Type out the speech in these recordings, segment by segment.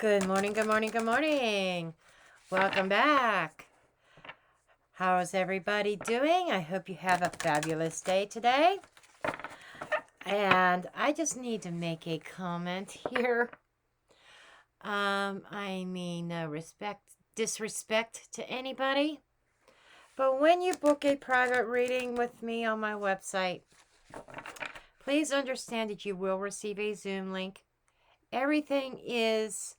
Good morning, good morning, good morning. Welcome back. How is everybody doing? I hope you have a fabulous day today. And I just need to make a comment here. I mean, no disrespect to anybody. But when you book a private reading with me on my website, please understand that you will receive a Zoom link. Everything is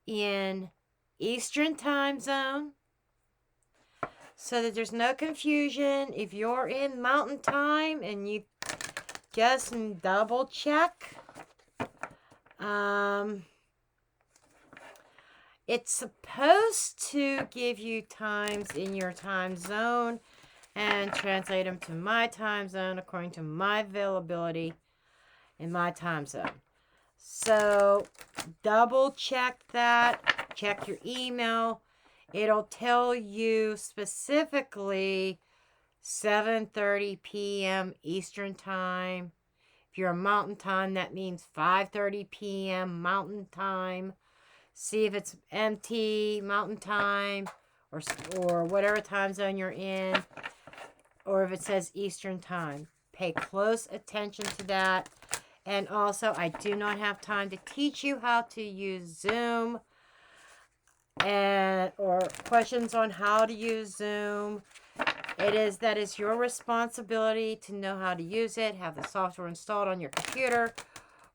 in Eastern time zone, so that there's no confusion. If you're in Mountain Time and you just double check, it's supposed to give you times in your time zone and translate them to my time zone according to my availability in my time zone. So double check that. Check your email. It'll tell you specifically 7:30 p.m. Eastern Time. If you're a Mountain Time, that means 5:30 p.m. Mountain Time. See if it's MT, Mountain Time, or whatever time zone you're in, or if it says Eastern Time. Pay close attention to that. And also, I do not have time to teach you how to use Zoom or questions on how to use Zoom. That is your responsibility to know how to use it, have the software installed on your computer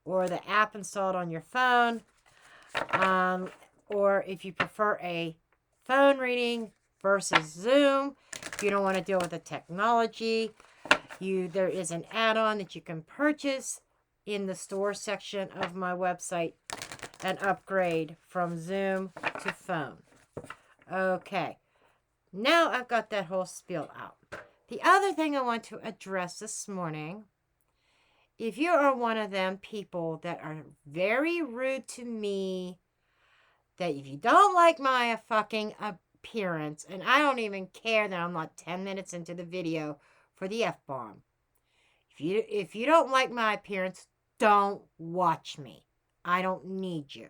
or the app installed on your phone. Or if you prefer a phone reading versus Zoom, if you don't want to deal with the technology, there is an add-on that you can purchase in the store section of my website and upgrade from Zoom to phone. Okay, now I've got that whole spiel out. The other thing I want to address this morning, if you are one of them people that are very rude to me, that if you don't like my fucking appearance, and I don't even care that I'm not 10 minutes into the video for the F-bomb. If you don't like my appearance, don't watch me. I don't need you.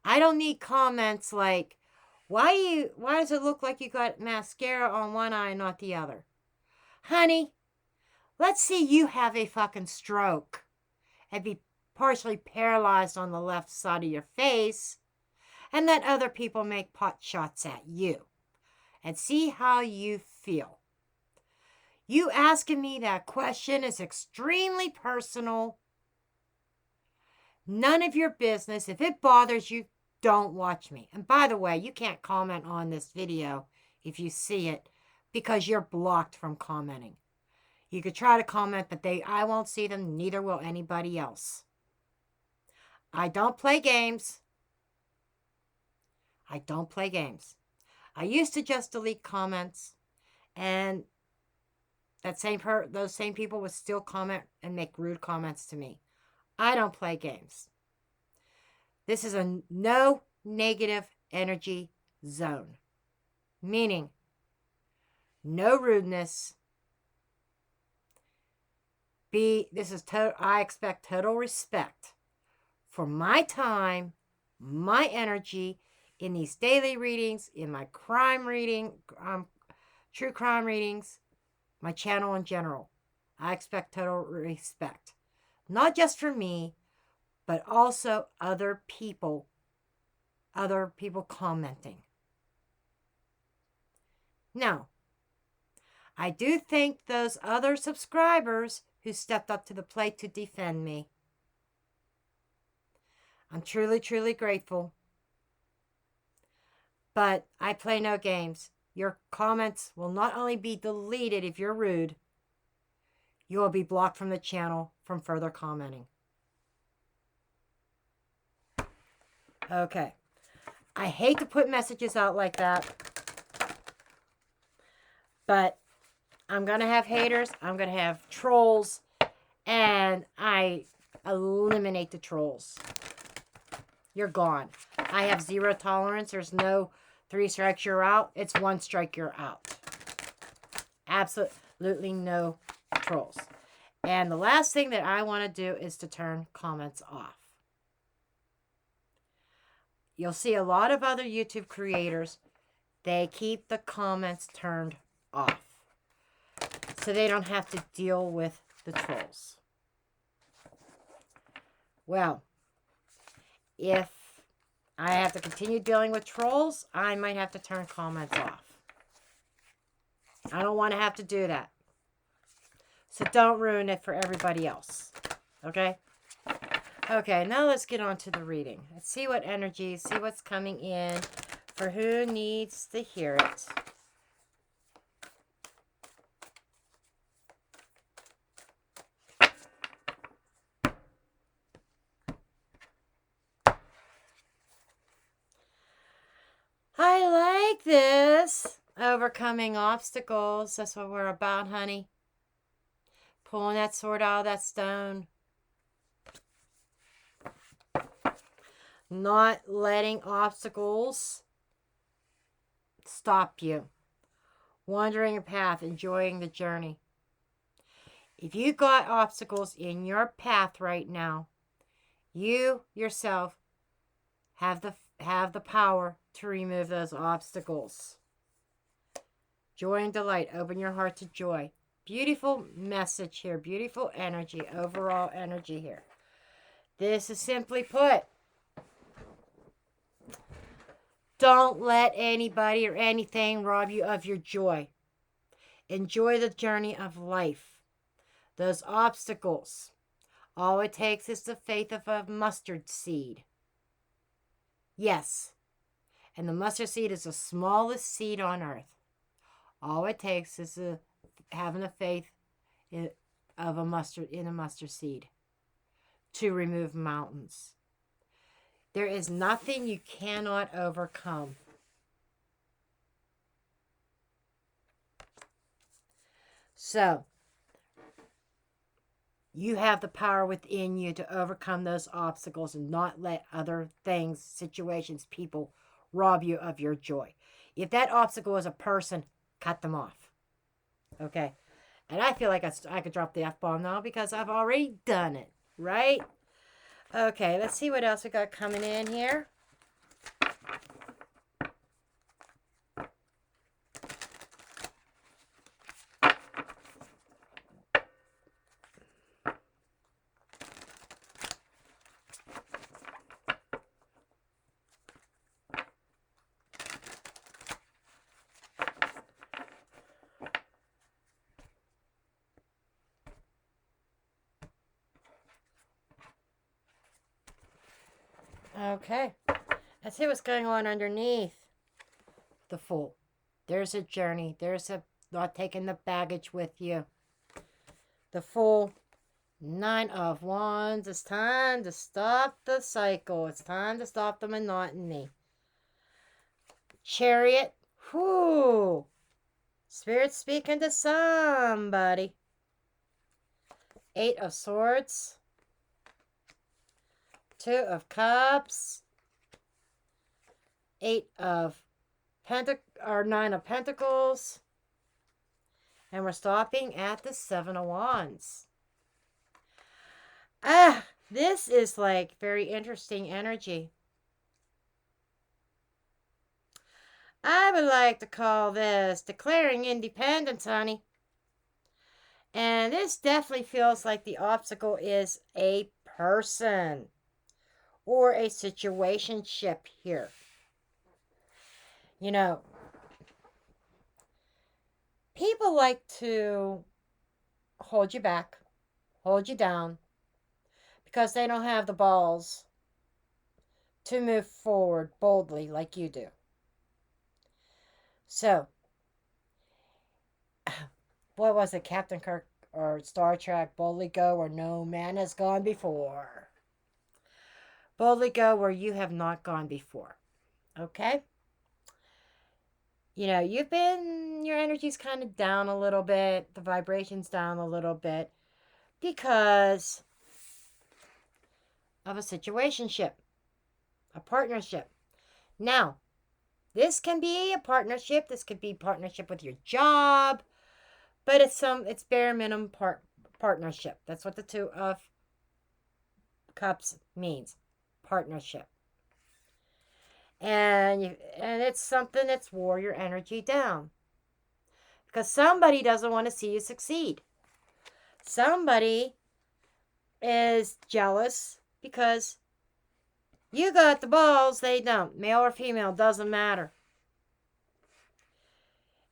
I don't need comments like, why does it look like you got mascara on one eye and not the other? Honey, let's see you have a fucking stroke and be partially paralyzed on the left side of your face and let other people make pot shots at you and see how you feel. You asking me that question is extremely personal. None of your business. If it bothers you, don't watch me. And by the way, you can't comment on this video if you see it because you're blocked from commenting. You could try to comment, but I won't see them, neither will anybody else. I don't play games. I don't play games. I used to just delete comments, and those same people would still comment and make rude comments to me. I don't play games. This is a no negative energy zone, meaning no rudeness. I expect total respect for my time, my energy in these daily readings, in my crime reading, true crime readings, my channel in general. I expect total respect. Not just for me, but also other people commenting. Now, I do thank those other subscribers who stepped up to the plate to defend me. I'm truly, truly grateful. But I play no games. Your comments will not only be deleted if you're rude, you will be blocked from the channel from further commenting. Okay. I hate to put messages out like that, but I'm going to have haters, I'm going to have trolls, and I eliminate the trolls. You're gone. I have zero tolerance. There's no 3 strikes, you're out. It's 1 strike, you're out. Absolutely no trolls. And the last thing that I want to do is to turn comments off. you'll see a lot of other YouTube creators, they keep the comments turned off so they don't have to deal with the trolls. Well, if I have to continue dealing with trolls, I might have to turn comments off. I don't want to have to do that. So don't ruin it for everybody else. Okay? Okay, now let's get on to the reading. Let's see what energy, see what's coming in for who needs to hear it. I like this. Overcoming obstacles. That's what we're about, honey. Pulling that sword out of that stone. Not letting obstacles stop you. Wandering a path, enjoying the journey. If you got obstacles in your path right now, you yourself have the power to remove those obstacles. Joy and delight. Open your heart to joy. Beautiful message here. Beautiful energy. Overall energy here. This is simply put. Don't let anybody or anything rob you of your joy. Enjoy the journey of life. Those obstacles. All it takes is the faith of a mustard seed. Yes. And the mustard seed is the smallest seed on earth. All it takes is having the faith of a mustard seed to remove mountains. There is nothing you cannot overcome. So, you have the power within you to overcome those obstacles and not let other things, situations, people rob you of your joy. If that obstacle is a person, cut them off. Okay? And I feel like I could drop the F-bomb now because I've already done it. Right? Okay, let's see what else we got coming in here. Okay, let's see what's going on underneath the Fool. There's a journey. There's a not taking the baggage with you. The Fool. 9 of Wands. It's time to stop the cycle. It's time to stop the monotony. Chariot. Whoo. Spirit speaking to somebody. 8 of Swords. 2 of Cups. 9 of Pentacles. And we're stopping at the 7 of Wands. This is like very interesting energy. I would like to call this declaring independence, honey. And this definitely feels like the obstacle is a person or a situationship here. You know, people like to hold you back, hold you down, because they don't have the balls to move forward boldly like you do. So, what was it, Captain Kirk or Star Trek? Boldly go where no man has gone before. Boldly go where you have not gone before. Okay? You know, your energy's kind of down a little bit. The vibration's down a little bit because of a situationship, a partnership. Now, this can be a partnership. This could be partnership with your job, but it's bare minimum partnership. That's what the 2 of Cups means, partnership. And it's something that's wore your energy down. Because somebody doesn't want to see you succeed. Somebody is jealous because you got the balls, they don't. Male or female, doesn't matter.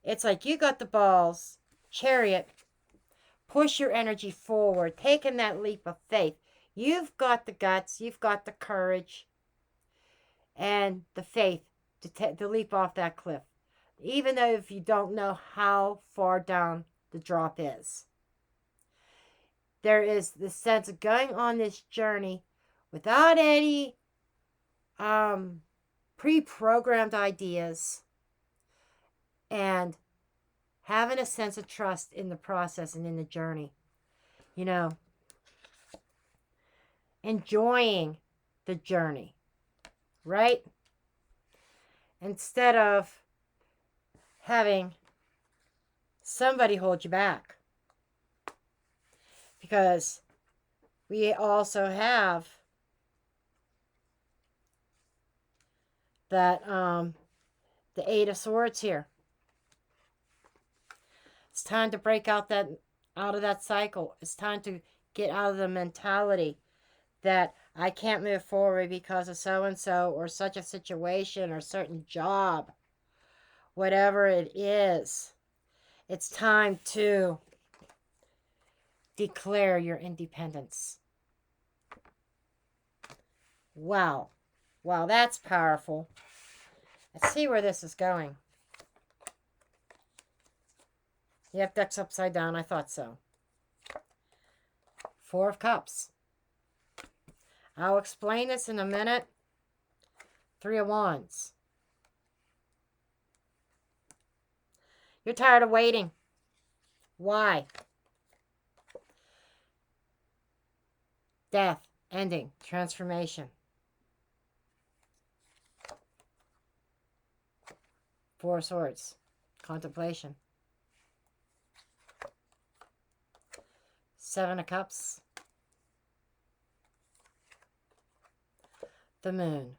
It's like you got the balls. Chariot, push your energy forward, taking that leap of faith. You've got the guts, you've got the courage and the faith to leap off that cliff. Even though if you don't know how far down the drop is. There is the sense of going on this journey without any pre-programmed ideas and having a sense of trust in the process and in the journey. You know, enjoying the journey, right? Instead of having somebody hold you back. Because we also have that the Eight of Swords here. It's time to break out of that cycle. It's time to get out of the mentality that I can't move forward because of so and so or such a situation or certain job. Whatever it is, it's time to declare your independence. Wow. Wow, that's powerful. Let's see where this is going. Yep, deck's upside down. I thought so. Four of Cups. I'll explain this in a minute. Three of Wands. You're tired of waiting. Why? Death, ending, transformation. Four of Swords, contemplation. Seven of Cups. The Moon.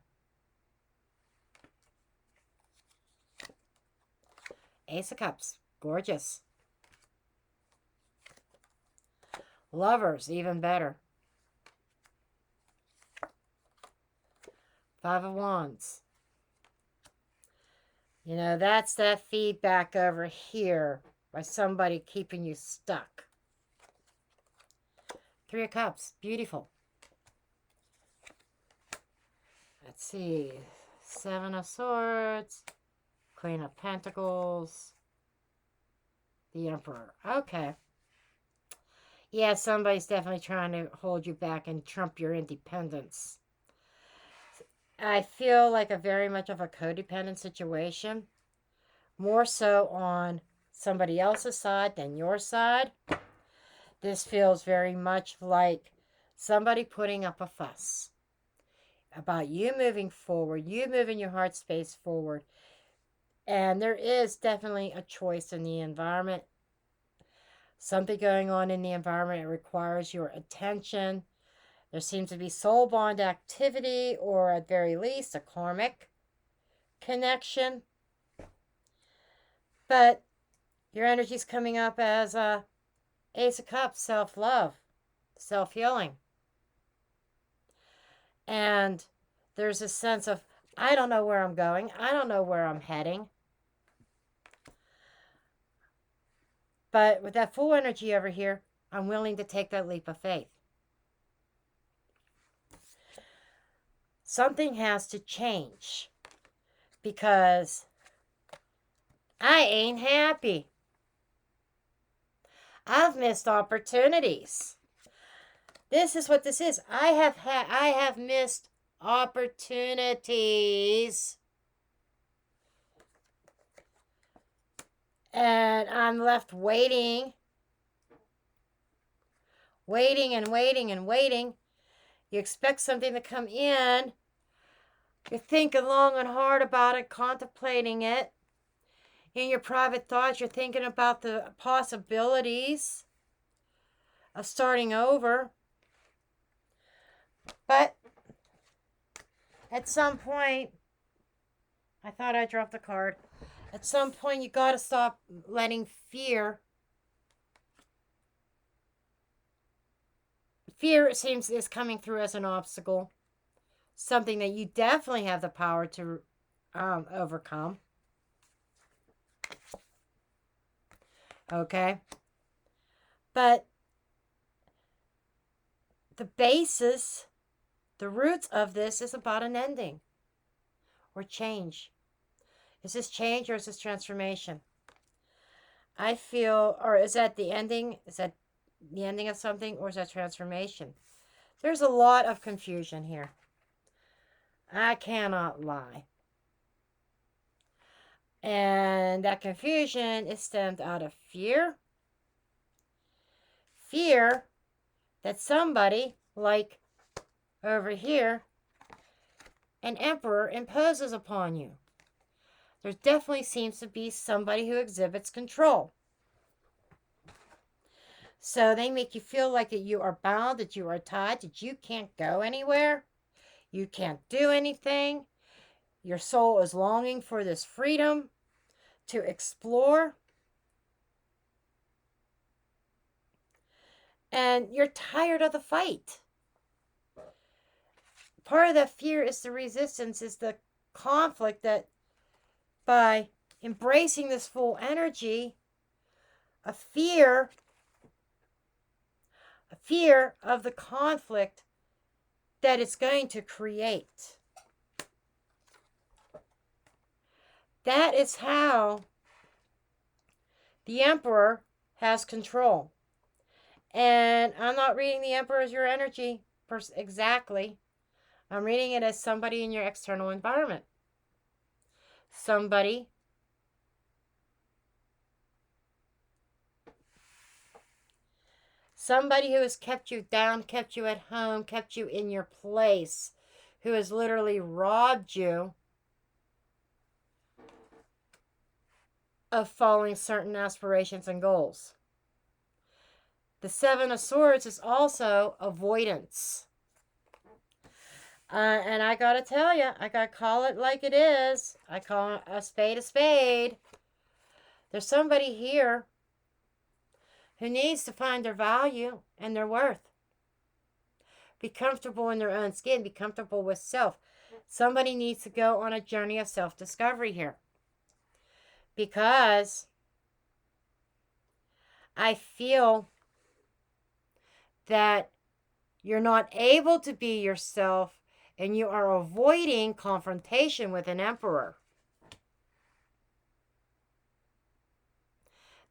Ace of Cups, gorgeous. Lovers, even better. Five of Wands. You know, that's that feedback over here by somebody keeping you stuck. Three of Cups, beautiful. Let's see. Seven of Swords. Queen of Pentacles. The Emperor. Okay. Yeah, somebody's definitely trying to hold you back and trump your independence. I feel like a very much of a codependent situation. More so on somebody else's side than your side. This feels very much like somebody putting up a fuss about you moving forward, you moving your heart space forward. And there is definitely a choice in the environment. Something going on in the environment requires your attention. There seems to be soul bond activity, or at very least a karmic connection. But your energy's coming up as a Ace of Cups, self-love, self-healing. And there's a sense of, I don't know where I'm going. I don't know where I'm heading. But with that full energy over here, I'm willing to take that leap of faith. Something has to change because I ain't happy. I've missed opportunities. This is what this is. I have missed opportunities. And I'm left waiting. Waiting and waiting and waiting. You expect something to come in. You're thinking long and hard about it, contemplating it. In your private thoughts, you're thinking about the possibilities of starting over. But at some point, I thought I dropped a card. At some point, you got to stop letting fear. Fear, it seems, is coming through as an obstacle. Something that you definitely have the power to overcome. Okay? But the basis, the roots of this is about an ending or change. Is this change or is this transformation? I feel, or is that the ending? Is that the ending of something, or is that transformation? There's a lot of confusion here. I cannot lie. And that confusion is stemmed out of fear. Fear that somebody, like over here, an emperor imposes upon you. There definitely seems to be somebody who exhibits control. So they make you feel like that you are bound, that you are tied, that you can't go anywhere. You can't do anything. Your soul is longing for this freedom to explore. And you're tired of the fight. Part of that fear is the resistance, is the conflict that by embracing this full energy, a fear of the conflict that it's going to create. That is how the Emperor has control. And I'm not reading the Emperor as your energy exactly. I'm reading it as somebody in your external environment. Somebody who has kept you down, kept you at home, kept you in your place, who has literally robbed you of following certain aspirations and goals. The Seven of Swords is also avoidance. And I gotta tell you, I gotta call it like it is. I call a spade a spade. There's somebody here who needs to find their value and their worth. Be comfortable in their own skin. Be comfortable with self. Somebody needs to go on a journey of self-discovery here. Because I feel that you're not able to be yourself and you are avoiding confrontation with an emperor.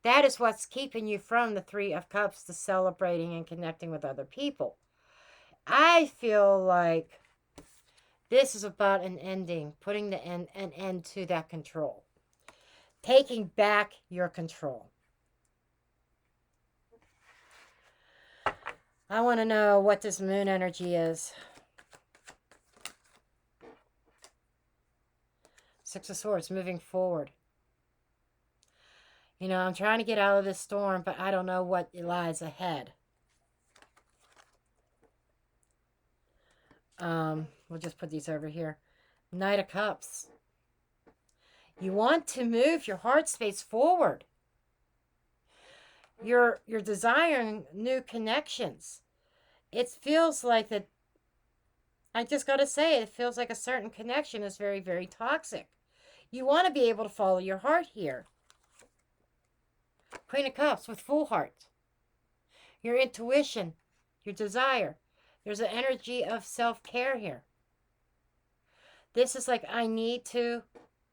That is what's keeping you from the Three of Cups, the celebrating and connecting with other people. I feel like this is about an ending, putting an end to that control. Taking back your control. I want to know what this moon energy is. Six of Swords, moving forward. You know, I'm trying to get out of this storm, but I don't know what lies ahead. We'll just put these over here. Knight of Cups. You want to move your heart space forward. You're desiring new connections. It feels like that. I just got to say, it feels like a certain connection is very, very toxic. You want to be able to follow your heart here. Queen of Cups with full heart. Your intuition, your desire. There's an energy of self-care here. This is like, I need to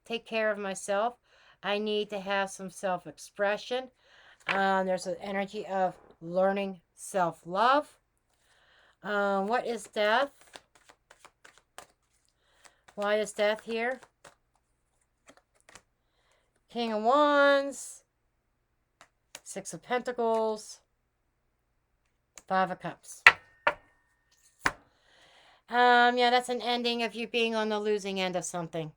take care of myself. I need to have some self-expression. There's an energy of learning self-love. What is death? Why is death here? King of Wands. Six of Pentacles. Five of Cups. Yeah, that's an ending of you being on the losing end of something.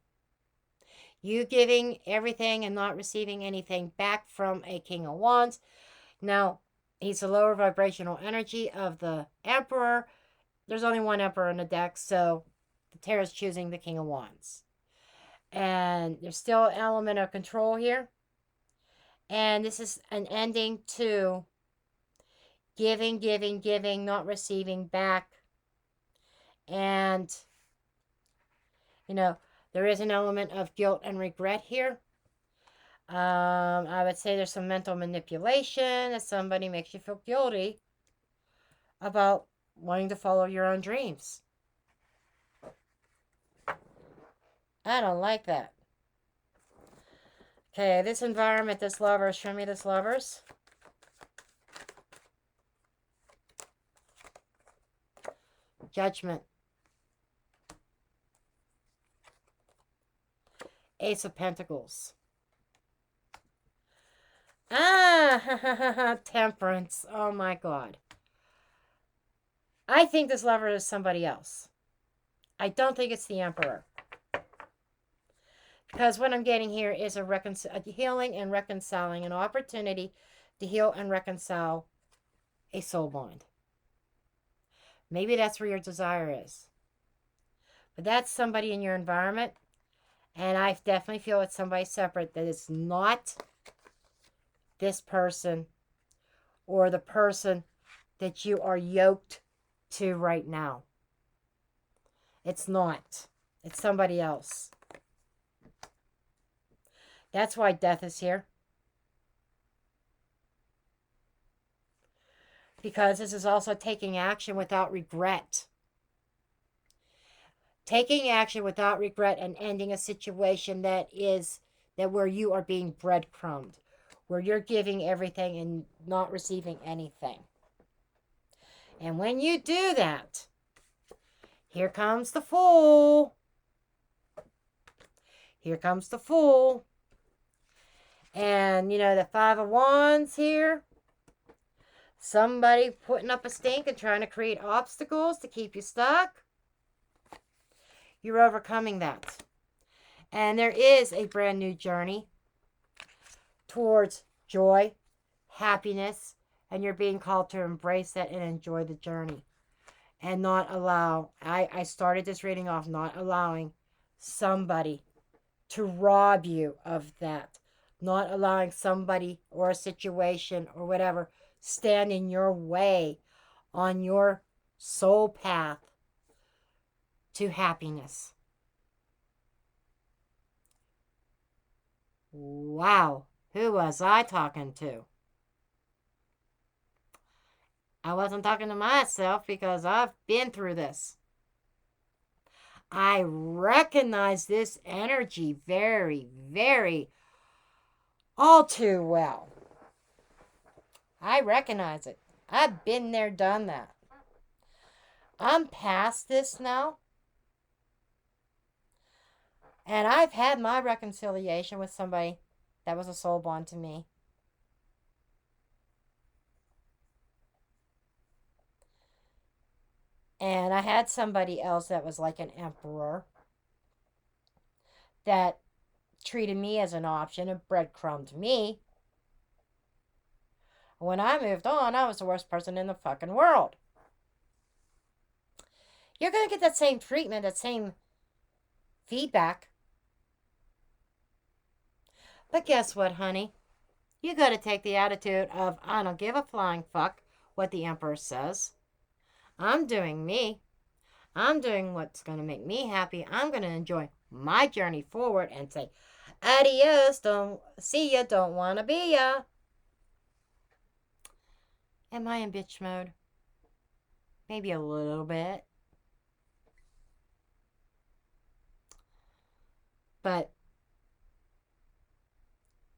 You giving everything and not receiving anything back from a King of Wands. Now, he's the lower vibrational energy of the Emperor. There's only one Emperor in the deck, so the Tarot is choosing the King of Wands. And there's still an element of control here. And this is an ending to giving, giving, giving, not receiving back. And, you know, there is an element of guilt and regret here. I would say there's some mental manipulation that somebody makes you feel guilty about wanting to follow your own dreams. I don't like that. Okay, this environment, this lovers, show me this lovers. Judgment. Ace of Pentacles. Temperance. Oh my God. I think this lover is somebody else. I don't think it's the Emperor. Because what I'm getting here is a healing and reconciling, an opportunity to heal and reconcile a soul bond. Maybe that's where your desire is. But that's somebody in your environment. And I definitely feel it's somebody separate, that it's not this person or the person that you are yoked to right now. It's not. It's somebody else. That's why death is here. Because this is also taking action without regret. Taking action without regret and ending a situation that where you are being breadcrumbed, where you're giving everything and not receiving anything. And when you do that, here comes the Fool. Here comes the Fool. And, you know, the Five of Wands here. Somebody putting up a stink and trying to create obstacles to keep you stuck. You're overcoming that. And there is a brand new journey towards joy, happiness, and you're being called to embrace that and enjoy the journey. And not allow, I started this reading off not allowing somebody to rob you of that. Not allowing somebody or a situation or whatever stand in your way on your soul path to happiness. Wow, who was I talking to? I wasn't talking to myself because I've been through this. I recognize this energy very, very, all too well. I recognize it. I've been there, done that. I'm past this now. And I've had my reconciliation with somebody that was a soul bond to me. And I had somebody else that was like an emperor that treated me as an option and breadcrumbed me. When I moved on, I was the worst person in the fucking world. You're going to get that same treatment, that same feedback. But guess what, honey? You got to take the attitude of, I don't give a flying fuck what the Emperor says. I'm doing me. I'm doing what's going to make me happy. I'm going to enjoy my journey forward and say, adios, don't see ya, don't want to be ya. Am I in bitch mode? Maybe a little bit. But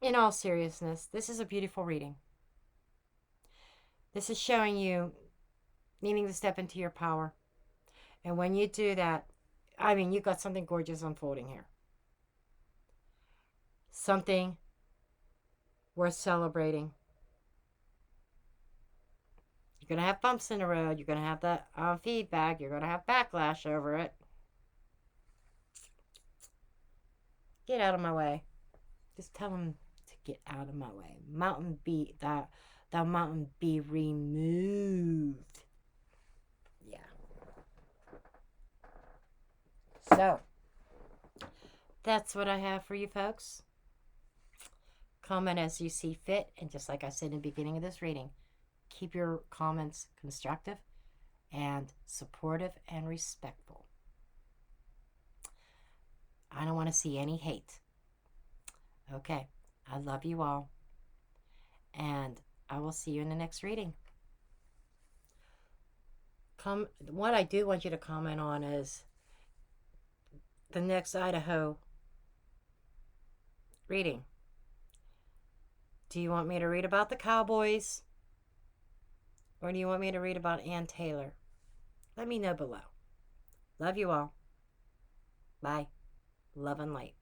in all seriousness, this is a beautiful reading. This is showing you needing to step into your power. And when you do that, I mean, you've got something gorgeous unfolding here. Something worth celebrating. You're going to have bumps in the road. You're going to have that feedback. You're going to have backlash over it. Get out of my way. Just tell them to get out of my way. Thou mountain be removed. Yeah. So, That's what I have for you folks. Comment as you see fit. And just like I said in the beginning of this reading, keep your comments constructive and supportive and respectful. I don't want to see any hate. Okay. I love you all. And I will see you in the next reading. What I do want you to comment on is the next Idaho reading. Do you want me to read about the Cowboys? Or do you want me to read about Ann Taylor? Let me know below. Love you all. Bye. Love and light.